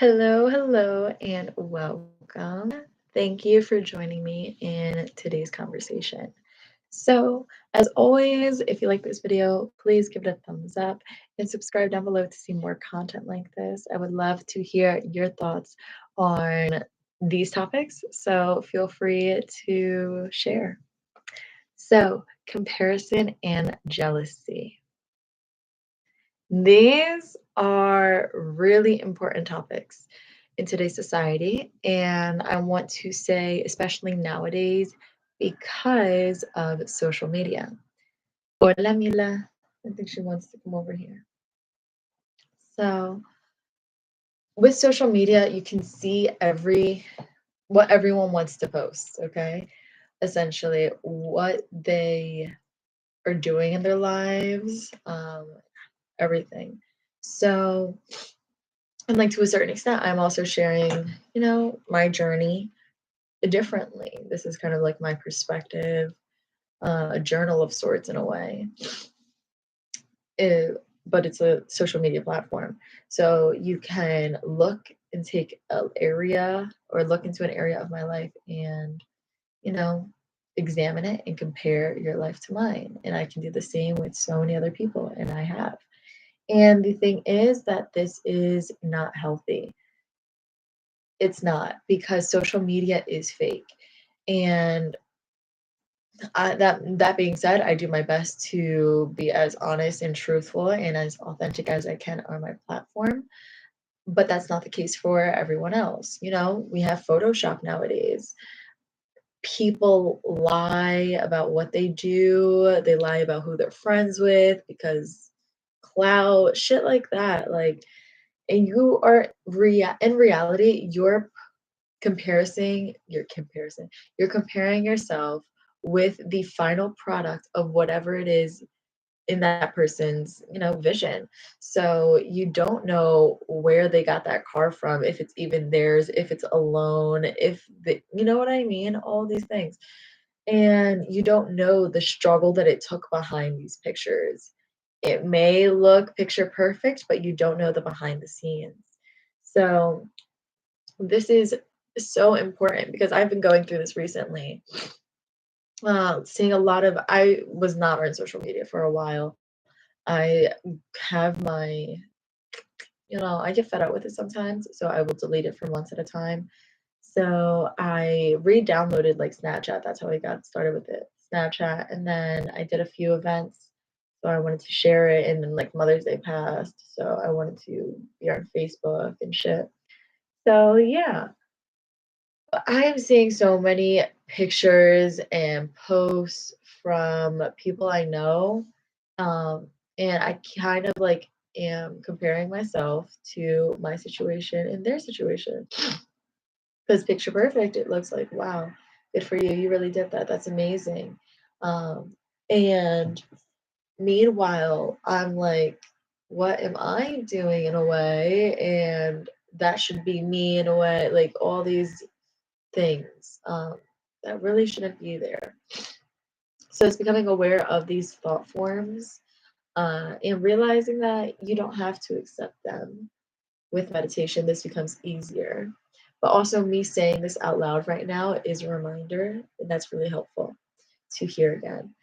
Hello, hello, and welcome. Thank you for joining me in today's conversation. So, as always, if you like this video, please give it a thumbs up and subscribe down below to see more content like this. I would love to hear your thoughts on these topics, so feel free to share. So, comparison and jealousy. These are really important topics in today's society, and I want to say, especially nowadays, because of social media. Hola, Mila. I think she wants to come over here. So, with social media, you can see what everyone wants to post, okay? Essentially, what they are doing in their lives, everything. So, and like to a certain extent, I'm also sharing, my journey differently. This is kind of like my perspective, a journal of sorts in a way. But it's a social media platform. So you can look and take an area or look into an area of my life and, you know, examine it and compare your life to mine. And I can do the same with so many other people, and I have. And the thing is that this is not healthy. It's not, because social media is fake. And that being said, I do my best to be as honest and truthful and as authentic as I can on my platform. But that's not the case for everyone else. We have Photoshop nowadays. People lie about what they do. They lie about who they're friends with because clout, shit like that. Like, and you are in reality, you're comparing yourself with the final product of whatever it is in that person's vision. So you don't know where they got that car from, if it's even theirs, if it's a loan, if you know what I mean, all these things. And you don't know the struggle that it took behind these pictures. It may look picture perfect, but you don't know the behind the scenes. So this is so important because I've been going through this recently. Seeing a lot of, I was not on social media for a while. I have I get fed up with it sometimes, so I will delete it for months at a time. So I re-downloaded like Snapchat. That's how I got started with it. Snapchat, and then I did a few events. So I wanted to share it, and then like Mother's Day passed, so I wanted to be on Facebook and shit. So yeah, I am seeing so many pictures and posts from people I know, and I kind of like am comparing myself to my situation and their situation. Because picture perfect, it looks like, wow, good for you. You really did that. That's amazing. And meanwhile, I'm like, what am I doing in a way? And that should be me in a way. Like all these things that really shouldn't be there. So it's becoming aware of these thought forms and realizing that you don't have to accept them. With meditation, this becomes easier. But also, me saying this out loud right now is a reminder, and that's really helpful to hear again.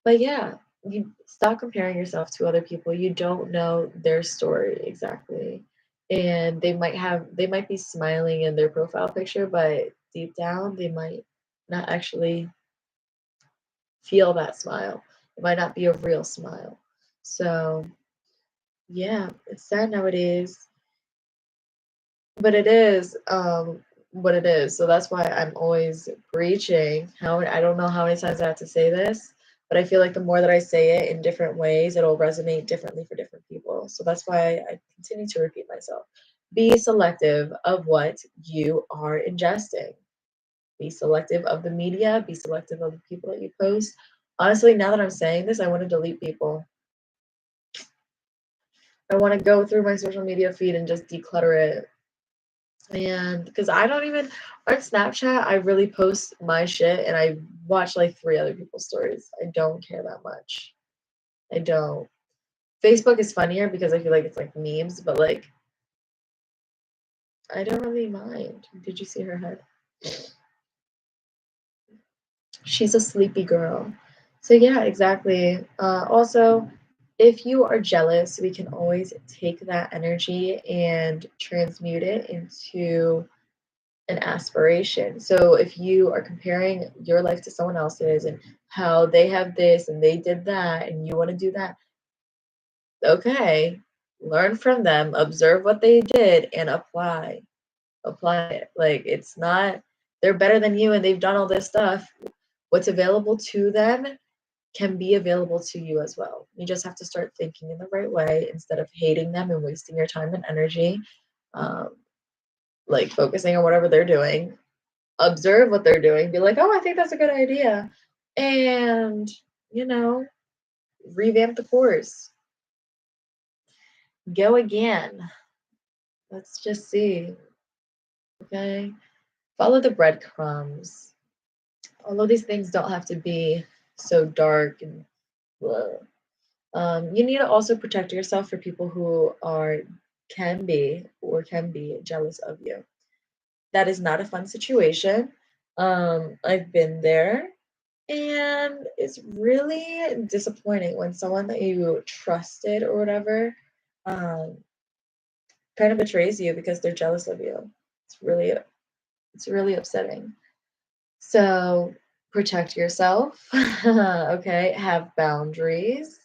But yeah, you stop comparing yourself to other people. You don't know their story exactly. And they might be smiling in their profile picture, but deep down they might not actually feel that smile. It might not be a real smile. So yeah, it's sad nowadays, but it is what it is. So that's why I'm always preaching. I don't know how many times I have to say this, but I feel like the more that I say it in different ways, it'll resonate differently for different people. So that's why I continue to repeat myself. Be selective of what you are ingesting. Be selective of the media. Be selective of the people that you post. Honestly, now that I'm saying this, I want to delete people. I want to go through my social media feed and just declutter it. And because I don't even on Snapchat, I really post my shit and I watch like three other people's stories. I don't care that much. I don't. Facebook is funnier because I feel like it's like memes, but like I don't really mind. Did you see her head? She's a sleepy girl. So yeah, exactly. Also, if you are jealous, we can always take that energy and transmute it into an aspiration. So if you are comparing your life to someone else's and how they have this and they did that and you want to do that, okay, learn from them, observe what they did and apply it. Like it's not they're better than you and they've done all this stuff. What's available to them can be available to you as well. You just have to start thinking in the right way instead of hating them and wasting your time and energy, um, like focusing on whatever they're doing. Observe what they're doing. Be like, oh, I think that's a good idea. And, you know, revamp the course. Go again. Let's just see. Okay. Follow the breadcrumbs. Although these things don't have to be so dark and blah. You need to also protect yourself for people who can be jealous of you. That is not a fun situation. I've been there, and it's really disappointing when someone that you trusted or whatever um, kind of betrays you because they're jealous of you. It's really upsetting. So protect yourself. Okay, have boundaries.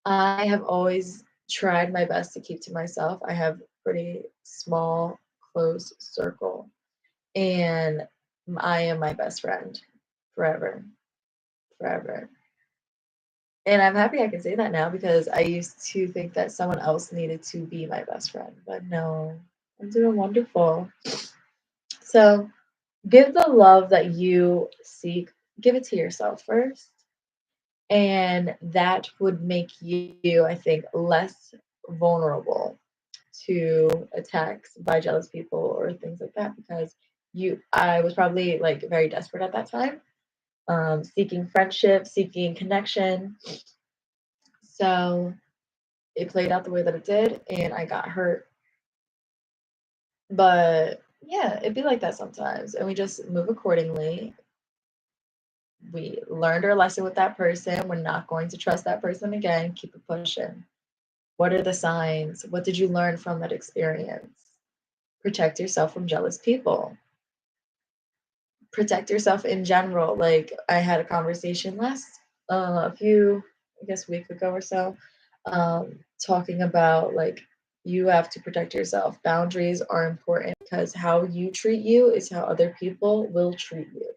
I have always tried my best to keep to myself. I have pretty small, close circle, and I am my best friend forever, forever. And I'm happy I can say that now because I used to think that someone else needed to be my best friend, but no, I'm doing wonderful. So give the love that you seek, give it to yourself first, and that would make you, I think, less vulnerable to attacks by jealous people or things like that because I was probably like very desperate at that time, seeking friendship, seeking connection. So it played out the way that it did and I got hurt. But yeah, it'd be like that sometimes. And we just move accordingly. We learned our lesson with that person. We're not going to trust that person again. Keep it pushing. What are the signs? What did you learn from that experience? Protect yourself from jealous people. Protect yourself in general. Like I had a conversation a few, I guess, week ago or so, talking about like you have to protect yourself. Boundaries are important because how you treat you is how other people will treat you.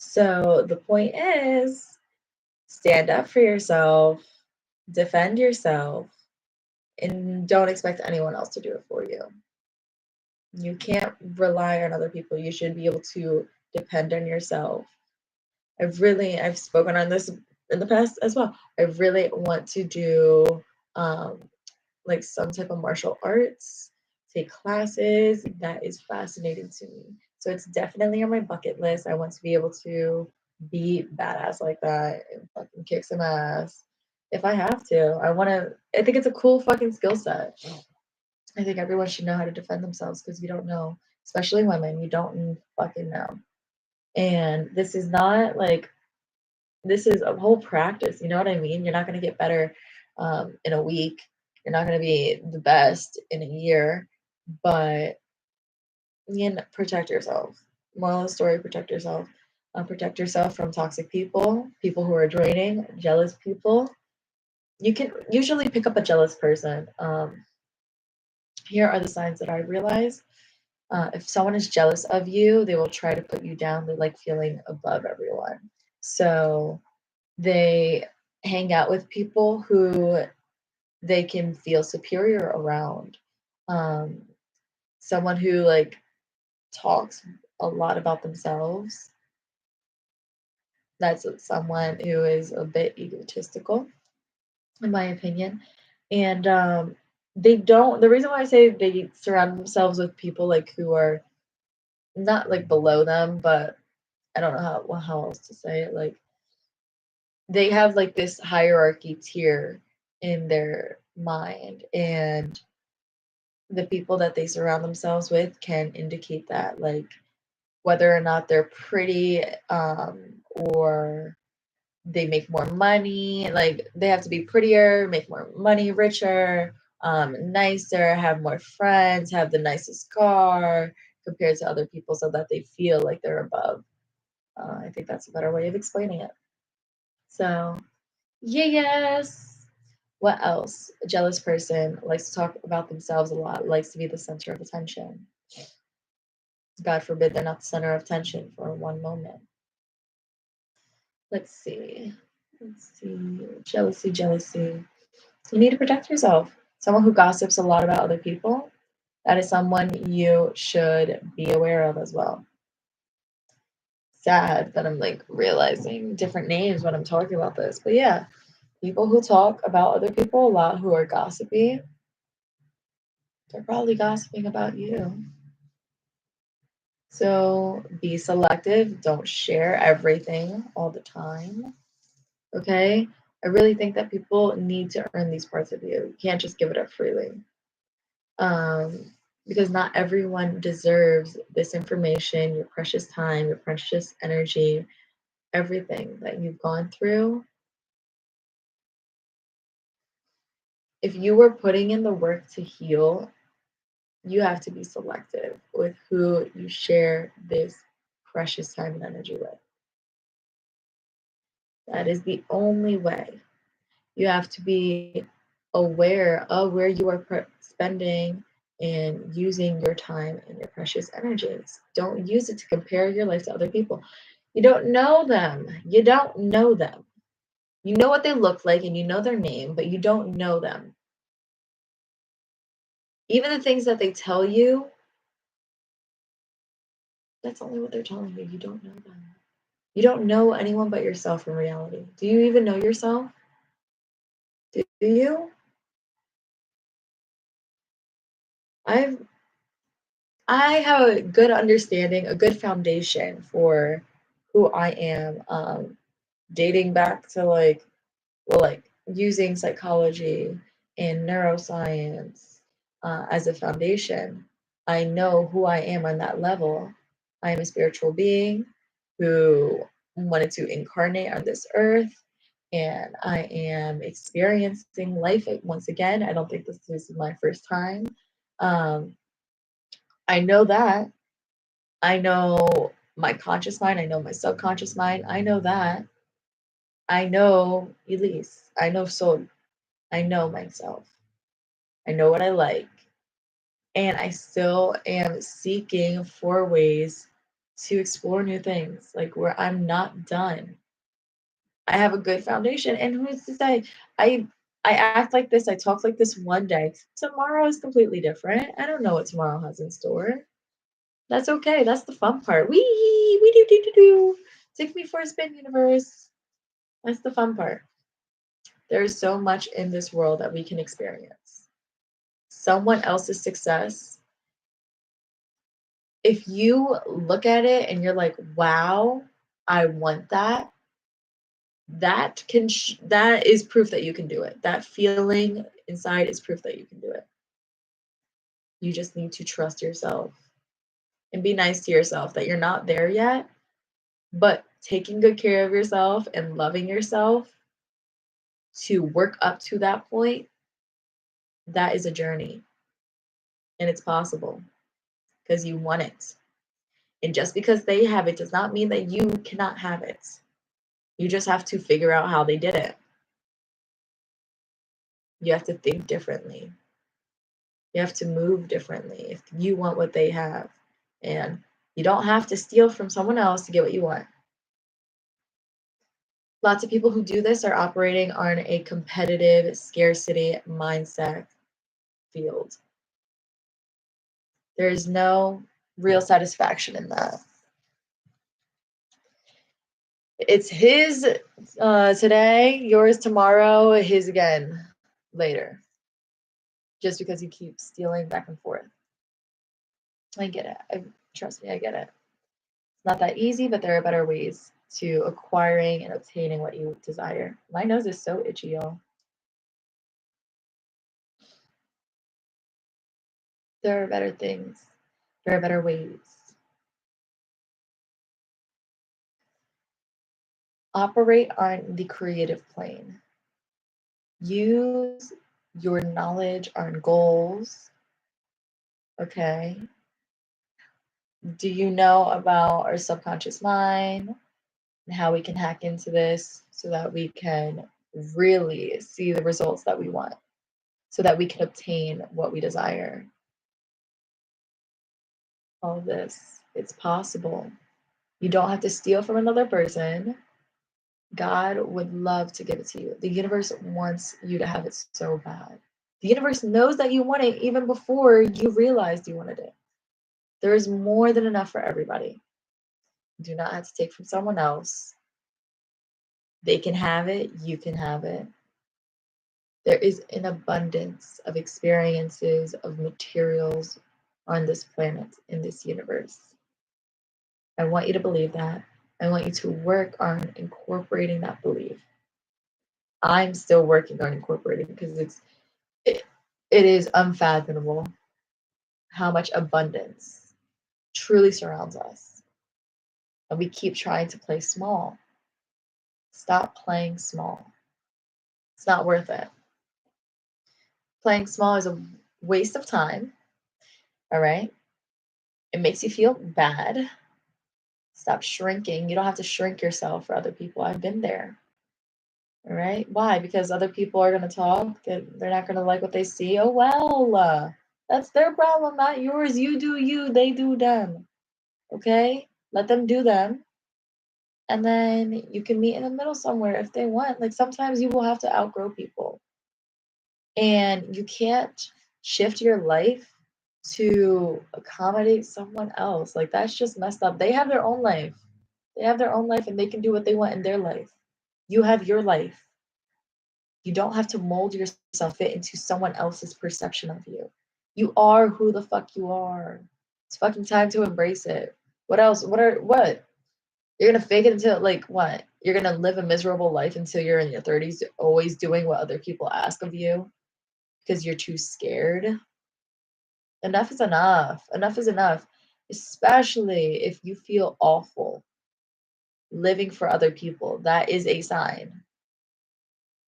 So the point is stand up for yourself, defend yourself, and don't expect anyone else to do it for you. You can't rely on other people. You should be able to depend on yourself. I've spoken on this in the past as well. I really want to do um, like some type of martial arts, take classes. That is fascinating to me. So it's definitely on my bucket list. I want to be able to be badass like that and fucking kick some ass if I have to. I think it's a cool fucking skill set. I think everyone should know how to defend themselves because you don't know, especially women, you don't fucking know. And this is a whole practice. You know what I mean? You're not going to get better in a week. You're not going to be the best in a year, but you know, protect yourself. Moral of the story: protect yourself. Protect yourself from toxic people, people who are draining, jealous people. You can usually pick up a jealous person. Here are the signs that I realize. If someone is jealous of you, they will try to put you down. They like feeling above everyone. So they hang out with people who they can feel superior around. Um, Someone who like talks a lot about themselves. That's someone who is a bit egotistical, in my opinion. And they don't. The reason why I say they surround themselves with people like who are not like below them, but I don't know how else to say it. Like they have like this hierarchy tier in their mind, and the people that they surround themselves with can indicate that, like whether or not they're pretty, or they make more money, like they have to be prettier, make more money, richer, nicer, have more friends, have the nicest car compared to other people so that they feel like they're above. I think that's a better way of explaining it. So, yeah, yes. What else? A jealous person likes to talk about themselves a lot, likes to be the center of attention. God forbid they're not the center of attention for one moment. Let's see. Let's see. Jealousy, jealousy. You need to protect yourself. Someone who gossips a lot about other people, that is someone you should be aware of as well. Sad that I'm like realizing different names when I'm talking about this. But yeah, people who talk about other people a lot, who are gossipy, they're probably gossiping about you. So be selective. Don't share everything all the time. Okay? I really think that people need to earn these parts of you. You can't just give it up freely. Um, because not everyone deserves this information, your precious time, your precious energy, everything that you've gone through. If you were putting in the work to heal, you have to be selective with who you share this precious time and energy with. That is the only way. You have to be aware of where you are spending and using your time and your precious energies. Don't use it to compare your life to other people. You don't know them. You don't know them. You know what they look like and you know their name, but you don't know them. Even the things that they tell you, that's only what they're telling you. You don't know them. You don't know anyone but yourself in reality. Do you even know yourself? Do you? I've I have a good understanding, a good foundation for who I am, dating back to like, well, like using psychology and neuroscience as a foundation. I know who I am on that level. I am a spiritual being who wanted to incarnate on this earth, and I am experiencing life once again. I don't think this is my first time. Um, I know that. I know my conscious mind, I know my subconscious mind, I know that. I know Elise, I know Soul, I know myself, I know what I like. And I still am seeking for ways to explore new things, like where I'm not done. I have a good foundation. And who's to say I I act like this, I talk like this one day. Tomorrow is completely different. I don't know what tomorrow has in store. That's okay. That's the fun part. We do do do do. Take me for a spin, universe. That's the fun part. There's so much in this world that we can experience. Someone else's success, if you look at it and you're like, wow, I want that, that is proof that you can do it. That feeling inside is proof that you can do it. You just need to trust yourself and be nice to yourself that you're not there yet, but taking good care of yourself and loving yourself to work up to that point, that is a journey and it's possible because you want it. And just because they have it does not mean that you cannot have it. You just have to figure out how they did it. You have to think differently. You have to move differently if you want what they have. And you don't have to steal from someone else to get what you want. Lots of people who do this are operating on a competitive scarcity mindset field. There's no real satisfaction in that. It's his today, yours tomorrow, his again later. Just because you keep stealing back and forth. I get it. Trust me, I get it. It's not that easy, but there are better ways to acquiring and obtaining what you desire. My nose is so itchy, y'all. There are better things. There are better ways. Operate on the creative plane. Use your knowledge on goals. Okay. Do you know about our subconscious mind and how we can hack into this so that we can really see the results that we want, so that we can obtain what we desire? All of this, it's possible. You don't have to steal from another person. God would love to give it to you. The universe wants you to have it so bad. The universe knows that you want it even before you realized you wanted it. There is more than enough for everybody. You do not have to take from someone else. They can have it, you can have it. There is an abundance of experiences, of materials on this planet, in this universe. I want you to believe that. I want you to work on incorporating that belief. I'm still working on incorporating because it, it is unfathomable how much abundance truly surrounds us. And we keep trying to play small. Stop playing small. It's not worth it. Playing small is a waste of time. All right. It makes you feel bad. Stop shrinking. You don't have to shrink yourself for other people. I've been there. All right. Why? Because other people are going to talk. They're not going to like what they see. Oh, well, that's their problem, not yours. You do you, they do them. Okay. Let them do them. And then you can meet in the middle somewhere if they want. Like sometimes you will have to outgrow people. And you can't shift your life to accommodate someone else. Like that's just messed up. They have their own life. They have their own life and they can do what they want in their life. You have your life. You don't have to mold yourself fit into someone else's perception of you. You are who the fuck you are. It's fucking time to embrace it. What else? What? You're gonna fake it until like what? You're gonna live a miserable life until you're in your 30s, always doing what other people ask of you because you're too scared. Enough is enough. Enough is enough. Especially if you feel awful living for other people. That is a sign.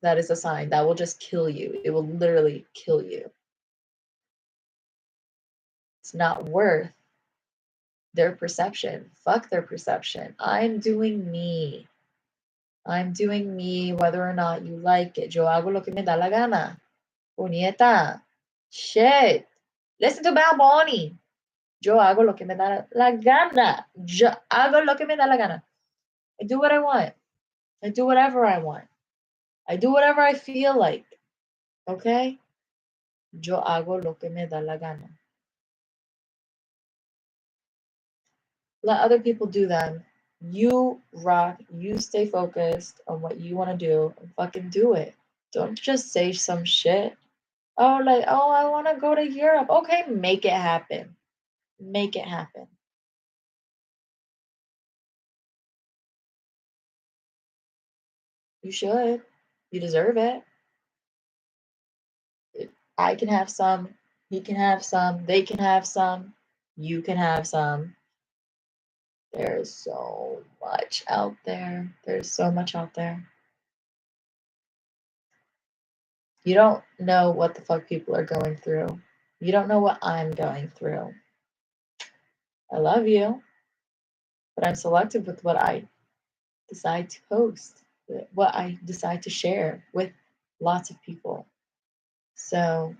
That is a sign that will just kill you. It will literally kill you. It's not worth their perception. Fuck their perception. I'm doing me. I'm doing me whether or not you like it. Yo hago lo que me da la gana. Puñeta. Shit. Listen to Bad Bunny. Yo hago lo que me da la gana. Yo hago lo que me da la gana. I do what I want. I do whatever I want. I do whatever I feel like. Okay? Yo hago lo que me da la gana. Let other people do them. You rock. You stay focused on what you want to do and fucking do it. Don't just say some shit. Oh, like, oh, I want to go to Europe. Okay, make it happen. Make it happen. You should. You deserve it. I can have some. He can have some. They can have some. You can have some. There's so much out there. There's so much out there. You don't know what the fuck people are going through. You don't know what I'm going through. I love you, but I'm selective with what I decide to post, what I decide to share with lots of people. So,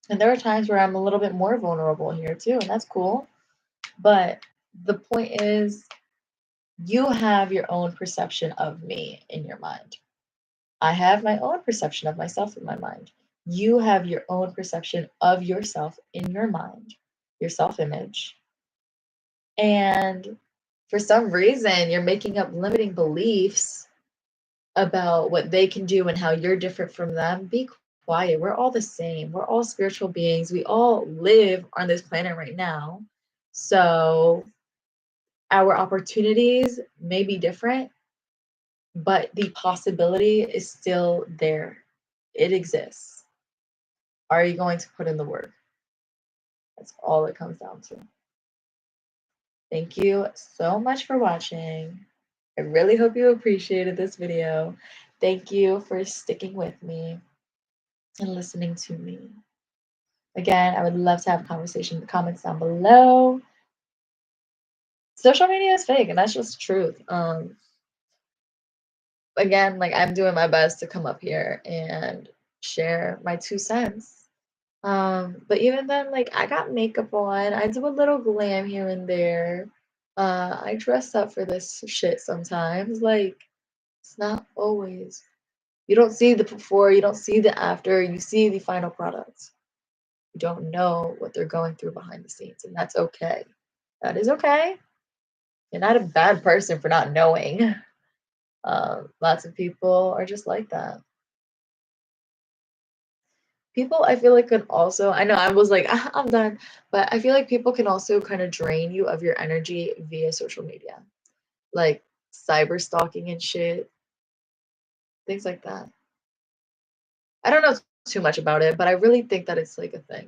and there are times where I'm a little bit more vulnerable here too, and that's cool. But the point is, you have your own perception of me in your mind. I have my own perception of myself in my mind. You have your own perception of yourself in your mind, your self image. And for some reason, you're making up limiting beliefs about what they can do and how you're different from them. Be quiet. We're all the same. We're all spiritual beings. We all live on this planet right now. So our opportunities may be different, but the possibility is still there. It exists. Are you going to put in the work? That's all it comes down to. Thank you so much for watching. I really hope you appreciated this video. Thank you for sticking with me and listening to me. Again, I would love to have a conversation in the comments down below. Social media is fake, and that's just truth. Again, like I'm doing my best to come up here and share my 2 cents. But even then, like I got makeup on, I do a little glam here and there. I dress up for this shit sometimes. Like it's not always. You don't see the before, you don't see the after, you see the final product. You don't know what they're going through behind the scenes, and that's okay. That is okay. You're not a bad person for not knowing. Lots of people are just like that. People, I feel like, could also, I know I was like, "Ah, I'm done," but I feel like people can also kind of drain you of your energy via social media, like cyber stalking and shit, things like that. I don't know too much about it, but I really think that it's like a thing.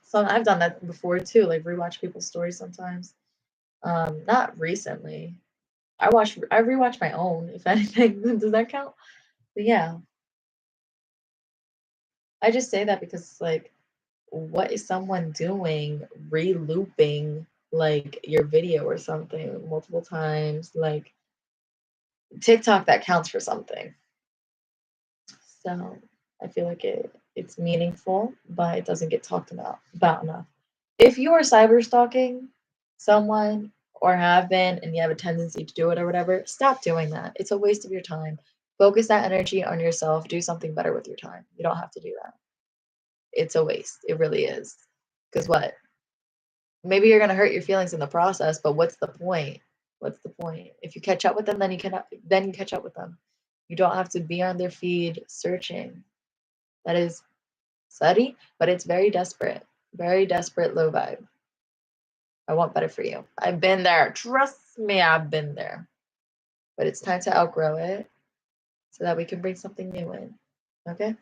So I've done that before too, like rewatch people's stories sometimes. Not recently. I rewatch my own, if anything. Does that count? But yeah, I just say that because it's like, what is someone doing re-looping like your video or something multiple times? Like TikTok, that counts for something. So I feel like it's meaningful, but it doesn't get talked about enough. If you are cyber stalking someone or have been and you have a tendency to do it or whatever, stop doing that. It's a waste of your time. Focus that energy on yourself. Do something better with your time. You don't have to do that. It's a waste. It really is. Because what? Maybe you're gonna hurt your feelings in the process, but what's the point? What's the point? If you catch up with them, then you catch up with them. You don't have to be on their feed searching. That is slutty, but it's very desperate, low vibe. I want better for you. I've been there. Trust me, I've been there. But it's time to outgrow it so that we can bring something new in. Okay?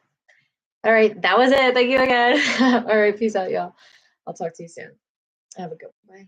All right, that was it. Thank you again. All right, peace out, y'all. I'll talk to you soon. Have a good one. Bye.